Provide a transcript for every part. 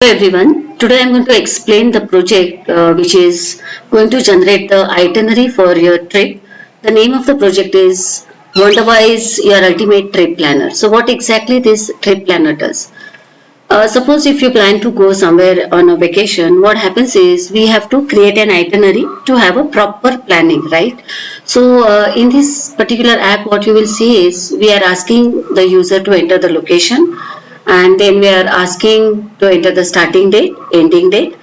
Hello everyone, today I am going to explain the project which is going to generate the itinerary for your trip. The name of the project is Wonderwise Your Ultimate Trip Planner. So what exactly this trip planner does? Suppose if you plan to go somewhere on a vacation, what happens is we have to create an itinerary to have a proper planning, right? So in this particular app, what you will see is we are asking the user to enter the location, and then we are asking to enter the starting date, ending date,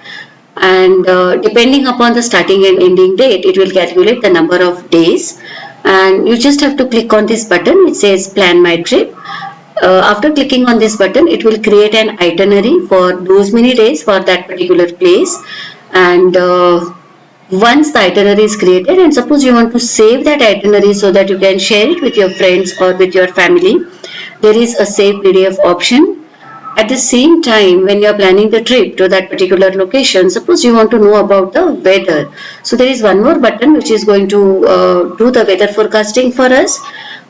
and depending upon the starting and ending date, it will calculate the number of days, and you just have to click on this button which says plan my trip. After clicking on this button, it will create an itinerary for those many days for that particular place. And once the itinerary is created, and suppose you want to save that itinerary so that you can share it with your friends or with your family, there is a save PDF option. At the same time, when you are planning the trip to that particular location, suppose you want to know about the weather. So there is one more button which is going to do the weather forecasting for us.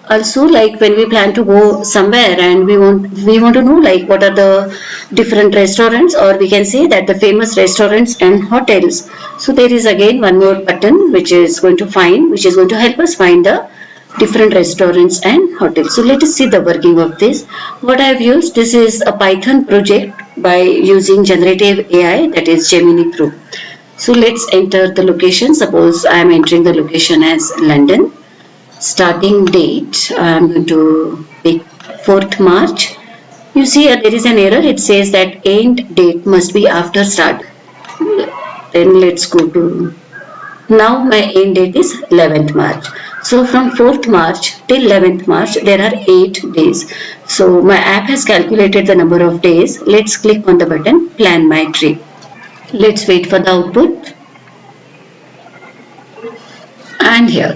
Also, like when we plan to go somewhere and we want to know like what are the different restaurants, or we can say that the famous restaurants and hotels. So there is again one more button which is going to help us find the different restaurants and hotels. So let us see the working of this. What I have used, this is a Python project by using generative AI, that is Gemini Pro. So let's enter the location. Suppose I am entering the location as London. Starting date, I am going to pick 4th March. You see here there is an error. It says that end date must be after start. Then let's go to, now my end date is 11th March. So from 4th March till 11th March there are 8 days. So my app has calculated the number of days. Let's click on the button plan my trip. Let's wait for the output. And here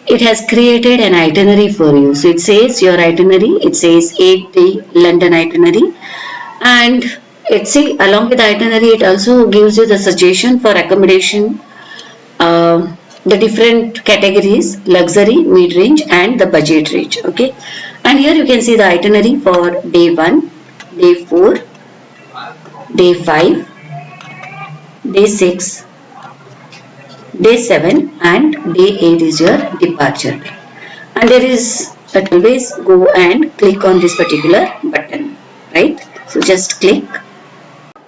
it has created an itinerary for you. So it says your itinerary, it says 8-day London itinerary, and along with the itinerary it also gives you the suggestion for accommodation, the different categories: luxury, mid-range and the budget range. Okay, and here you can see the itinerary for day 1, day 4, day 5, day 6, day 7 and day 8 is your departure. And there is always go and click on this particular button, right? So just click.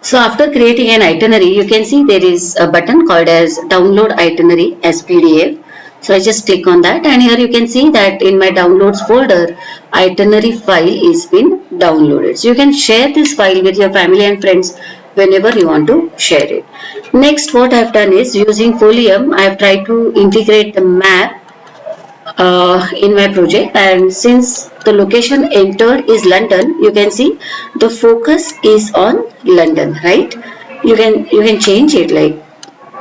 So after creating an itinerary, you can see there is a button called as download itinerary as PDF. So I just click on that, and here you can see that in my downloads folder, itinerary file is been downloaded. So you can share this file with your family and friends whenever you want to share it. Next, what I have done is using Folium, I have tried to integrate the map in my project, and since the location entered is London, you can see the focus is on London, right? You can change it, like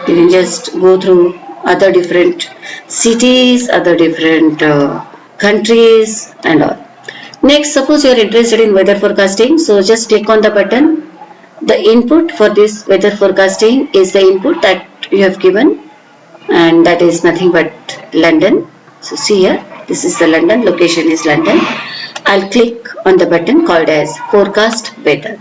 you can just go through other different cities, other different countries and all. Next, suppose you are interested in weather forecasting, so just click on the button. The input for this weather forecasting is the input that you have given, and that is nothing but London. So see here, this is the London, location is London. I'll click on the button called as forecast weather.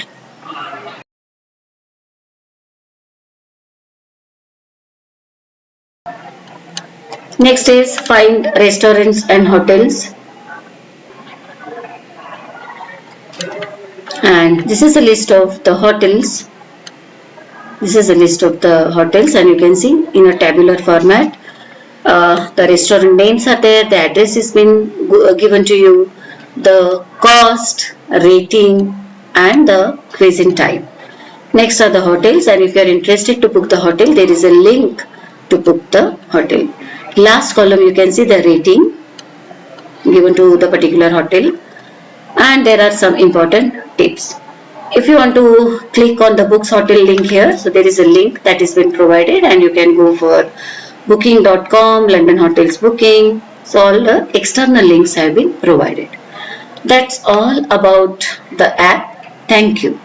Next is find restaurants and hotels. And this is a list of the hotels. This is a list of the hotels, and you can see in a tabular format. The restaurant names are there, the address has been given to you, the cost, rating and the cuisine type. Next are the hotels, and if you are interested to book the hotel, there is a link to book the hotel. Last column you can see the rating given to the particular hotel, and there are some important tips. If you want to click on the books hotel link here, so there is a link that has been provided, and you can go for booking.com, London hotels booking. So all the external links have been provided. That's all about the app. Thank you.